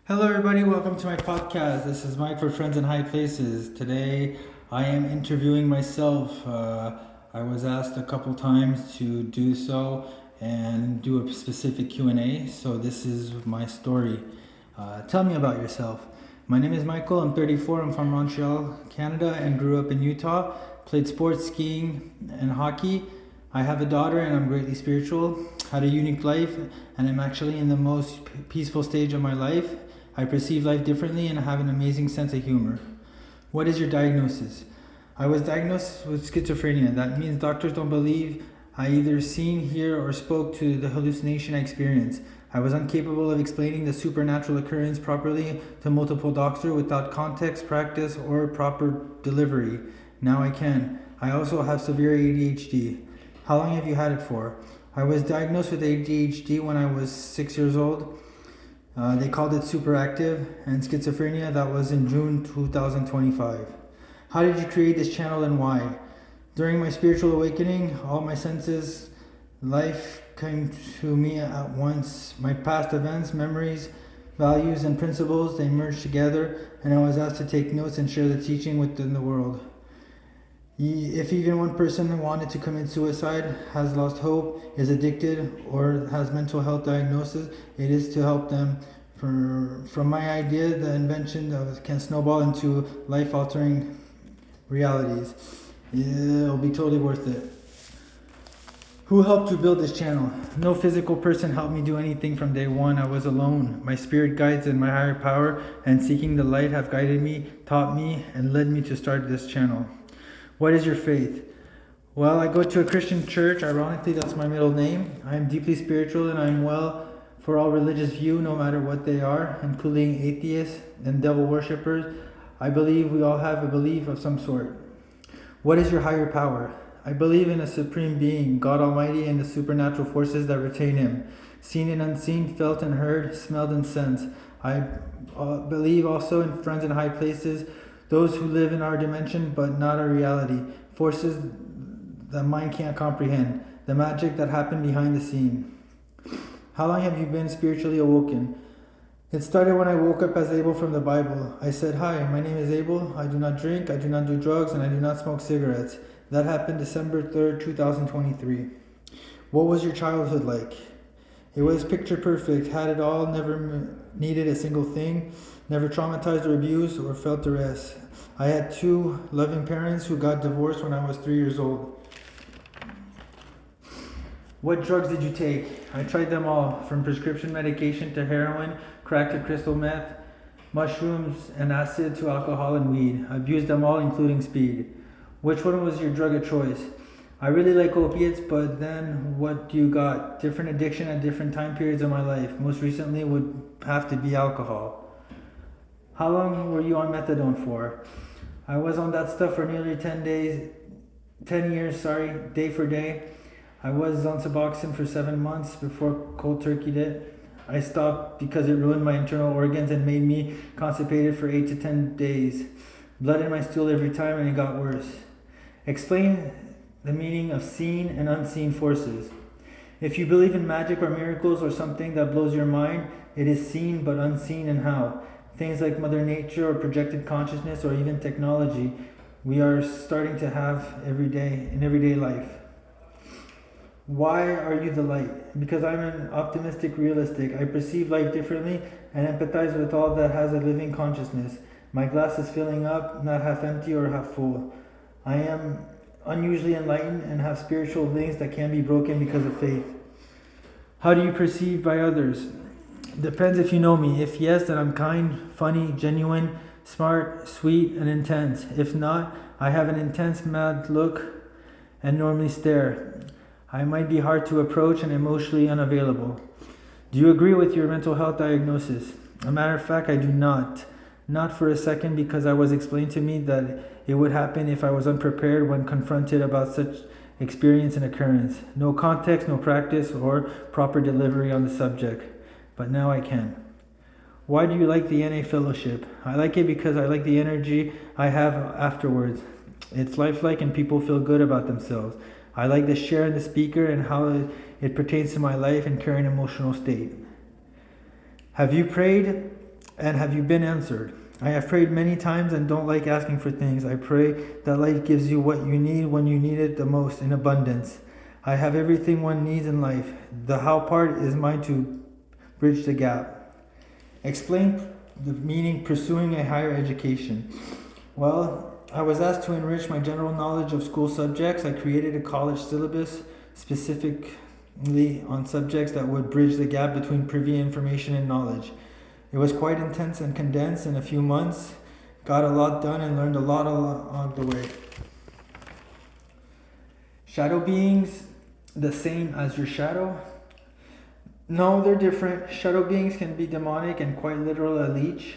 Hello, everybody. Welcome to my podcast. This is Mike for Friends in High Places. Today, I am interviewing myself. I was asked a couple times to do so and do a specific Q&A. So this is my story. Tell me about yourself. My name is Michael. I'm 34. I'm from Montreal, Canada, and grew up in Utah. Played sports, skiing, and hockey. I have a daughter and I'm greatly spiritual. Had a unique life, and I'm actually in the most peaceful stage of my life. I perceive life differently and have an amazing sense of humor. What is your diagnosis? I was diagnosed with schizophrenia. That means doctors don't believe I either seen, hear, or spoke to the hallucination I experienced. I was incapable of explaining the supernatural occurrence properly to multiple doctors without context, practice, or proper delivery. Now I can. I also have severe ADHD. How long have you had it for? I was diagnosed with ADHD when I was 6 years old. They called it superactive, and schizophrenia. That was in June 2025. How did you create this channel and why? During my spiritual awakening, all my senses, life came to me at once. My past events, memories, values, and principles, they merged together, and I was asked to take notes and share the teaching within the world. If even one person wanted to commit suicide, has lost hope, is addicted, or has mental health diagnosis, it is to help them. From my idea, the invention can snowball into life-altering realities. It'll be totally worth it. Who helped you build this channel? No physical person helped me do anything from day one. I was alone. My spirit guides and my higher power and seeking the light have guided me, taught me, and led me to start this channel. What is your faith? Well, I go to a Christian church. Ironically, that's my middle name. I am deeply spiritual and I am well for all religious view, no matter what they are, including atheists and devil worshippers. I believe we all have a belief of some sort. What is your higher power? I believe in a supreme being, God Almighty, and the supernatural forces that retain him, seen and unseen, felt and heard, smelled and sensed. I believe also in friends in high places, those who live in our dimension but not our reality, forces that mind can't comprehend, the magic that happened behind the scene. How long have you been spiritually awoken? It started when I woke up as Abel from the Bible. I said, "Hi, my name is Abel. I do not drink, I do not do drugs, and I do not smoke cigarettes." That happened December 3rd, 2023. What was your childhood like? It was picture perfect, had it all, never needed a single thing, never traumatized or abused or felt duress. I had 2 loving parents who got divorced when I was 3 years old. What drugs did you take? I tried them all, from prescription medication to heroin, crack to crystal meth, mushrooms and acid to alcohol and weed. I abused them all, including speed. Which one was your drug of choice? I really like opiates, but then what do you got? Different addiction at different time periods of my life. Most recently would have to be alcohol. How long were you on methadone for? I was on that stuff for nearly 10 years, day for day. I was on Suboxone for 7 months before cold turkeyed it. I stopped because it ruined my internal organs and made me constipated for 8 to 10 days. Blood in my stool every time, and it got worse. Explain the meaning of seen and unseen forces. If you believe in magic or miracles or something that blows your mind, it is seen but unseen. And how? Things like Mother Nature or projected consciousness or even technology we are starting to have in everyday life. Why are you the light? Because I'm an optimistic realistic. I perceive life differently and empathize with all that has a living consciousness. My glass is filling up, not half empty or half full. I am unusually enlightened and have spiritual links that can be broken because of faith. How do you perceive by others? Depends if you know me. If yes, then I'm kind, funny, genuine, smart, sweet, and intense. If not, I have an intense, mad look and normally stare. I might be hard to approach and emotionally unavailable. Do you agree with your mental health diagnosis? A matter of fact, I do not. Not for a second, because I was explained to me that it would happen if I was unprepared when confronted about such experience and occurrence. No context, no practice, or proper delivery on the subject. But now I can. Why do you like the NA Fellowship? I like it because I like the energy I have afterwards. It's lifelike and people feel good about themselves. I like the share in the speaker and how it pertains to my life and current emotional state. Have you prayed? And have you been answered? I have prayed many times and don't like asking for things. I pray that light gives you what you need when you need it the most in abundance. I have everything one needs in life. The how part is mine to bridge the gap. Explain the meaning pursuing a higher education. Well, I was asked to enrich my general knowledge of school subjects. I created a college syllabus specifically on subjects that would bridge the gap between privy information and knowledge. It was quite intense and condensed in a few months. Got a lot done and learned a lot along the way. Shadow beings, the same as your shadow? No, they're different. Shadow beings can be demonic and quite literal a leech.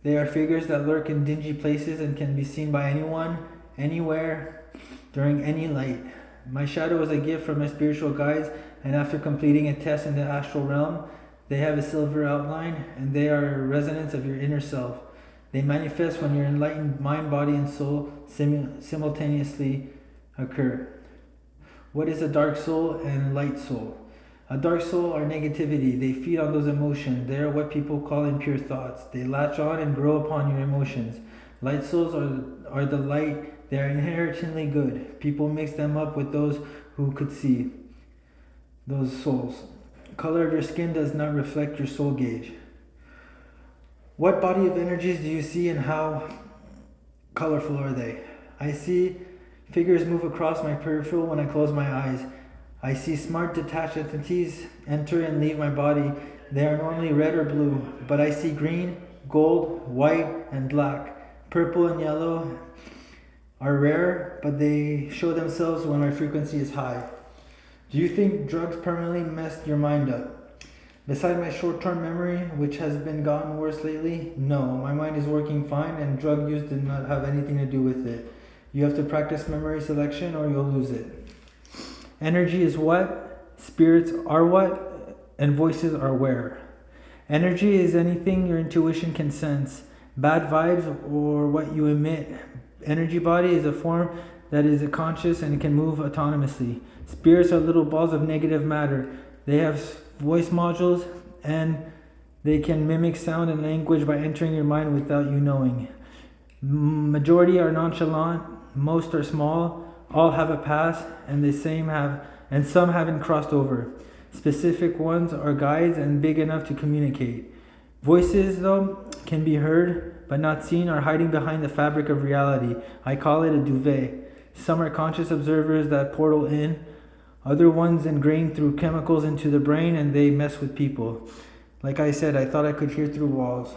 They are figures that lurk in dingy places and can be seen by anyone, anywhere, during any light. My shadow is a gift from my spiritual guides, and after completing a test in the astral realm, they have a silver outline, and they are resonance of your inner self. They manifest when your enlightened mind, body, and soul simultaneously occur. What is a dark soul and light soul? A dark soul are negativity. They feed on those emotions. They are what people call impure thoughts. They latch on and grow upon your emotions. Light souls are the light. They are inherently good. People mix them up with those who could see those souls. Color of your skin does not reflect your soul gauge. What body of energies do you see and how colorful are they? I see figures move across my peripheral when I close my eyes. I see smart detached entities enter and leave my body. They are normally red or blue, but I see green, gold, white, and black. Purple and yellow are rare, but they show themselves when my frequency is high. Do you think drugs permanently messed your mind up? Beside my short-term memory, which has been gotten worse lately, no, my mind is working fine and drug use did not have anything to do with it. You have to practice memory selection or you'll lose it. Energy is what, spirits are what, and voices are where. Energy is anything your intuition can sense. Bad vibes or what you emit. Energy body is a form that is conscious and can move autonomously. Spirits are little balls of negative matter. They have voice modules and they can mimic sound and language by entering your mind without you knowing. Majority are nonchalant, most are small, all have a past, and some haven't crossed over. Specific ones are guides and big enough to communicate. Voices, though, can be heard but not seen, are hiding behind the fabric of reality. I call it a duvet. Some are conscious observers that portal in, other ones ingrained through chemicals into the brain, and they mess with people. Like I said, I thought I could hear through walls,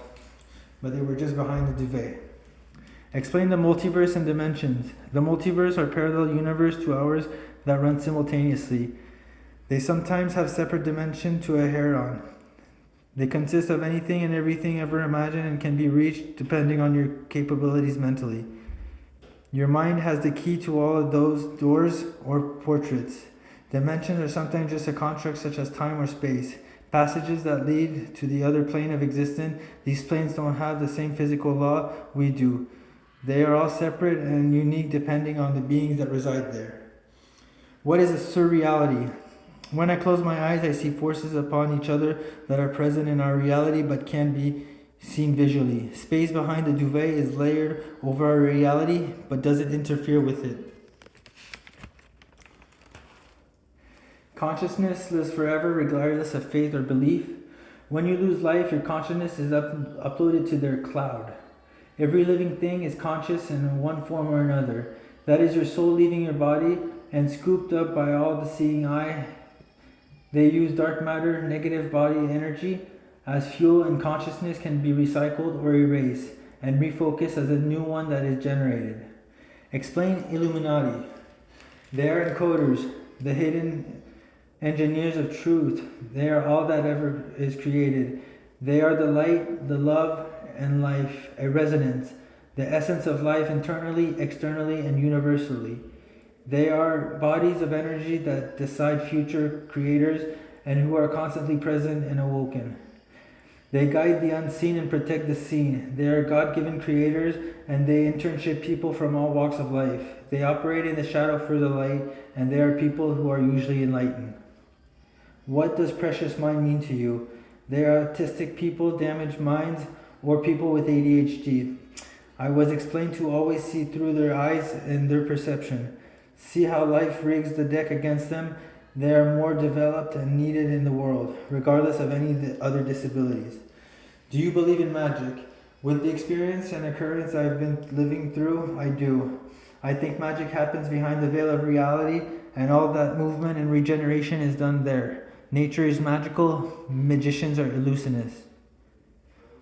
but they were just behind the duvet. Explain the multiverse and dimensions. The multiverse are parallel universes to ours that run simultaneously. They sometimes have separate dimension to a hair-on. They consist of anything and everything ever imagined and can be reached depending on your capabilities mentally. Your mind has the key to all of those doors or portraits. Dimensions are sometimes just a construct such as time or space. Passages that lead to the other plane of existence. These planes don't have the same physical law we do. They are all separate and unique depending on the beings that reside there. What is a surreality? When I close my eyes, I see forces upon each other that are present in our reality but can be seen visually. Space behind the duvet is layered over our reality but doesn't interfere with it. Consciousness lives forever regardless of faith or belief. When you lose life, your consciousness is uploaded to their cloud. Every living thing is conscious in one form or another. That is your soul leaving your body and scooped up by all the seeing eye. They use dark matter, negative body energy, as fuel, and consciousness can be recycled or erased and refocused as a new one that is generated. Explain Illuminati. They are encoders, the hidden engineers of truth. They are all that ever is created. They are the light, the love, and life, a resonance, the essence of life internally, externally, and universally. They are bodies of energy that decide future creators and who are constantly present and awoken. They guide the unseen and protect the seen. They are God-given creators and they internship people from all walks of life. They operate in the shadow for the light and they are people who are usually enlightened. What does precious mind mean to you? They are autistic people, damaged minds, or people with ADHD. I was explained to always see through their eyes and their perception. See how life rigs the deck against them. They are more developed and needed in the world, regardless of any other disabilities. Do you believe in magic? With the experience and occurrence I've been living through, I do. I think magic happens behind the veil of reality, and all that movement and regeneration is done there. Nature is magical, magicians are illusionists.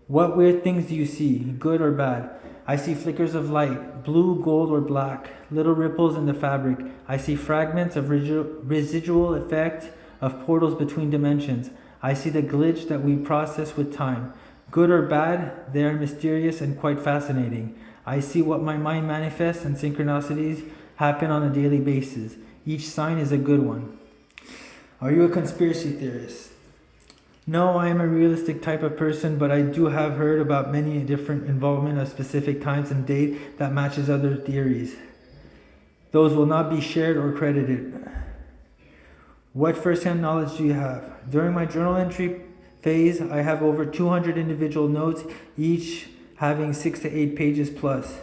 What weird things do you see, good or bad? I see flickers of light, blue, gold, or black, little ripples in the fabric. I see fragments of residual effect of portals between dimensions. I see the glitch that we process with time. Good or bad, they are mysterious and quite fascinating. I see what my mind manifests, and synchronicities happen on a daily basis. Each sign is a good one. Are you a conspiracy theorist? No, I am a realistic type of person, but I do have heard about many different involvement of specific times and date that matches other theories. Those will not be shared or credited. What first-hand knowledge do you have? During my journal entry phase, I have over 200 individual notes, each having 6 to 8 pages plus,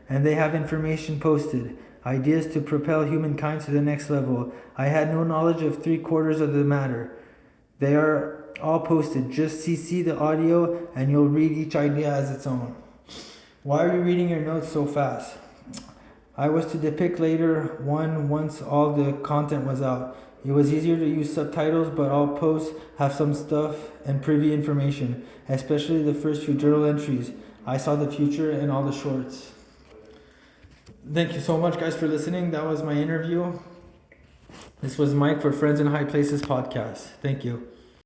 and they have information posted, ideas to propel humankind to the next level. I had no knowledge of 3/4 of the matter. They are all posted. Just CC the audio and you'll read each idea as its own. Why are you reading your notes so fast? I was to depict later once all the content was out. It was easier to use subtitles, but all posts have some stuff and privy information, especially the first few journal entries. I saw the future in all the shorts. Thank you so much, guys, for listening. That was my interview. This was Mike for Friends in High Places podcast. Thank you.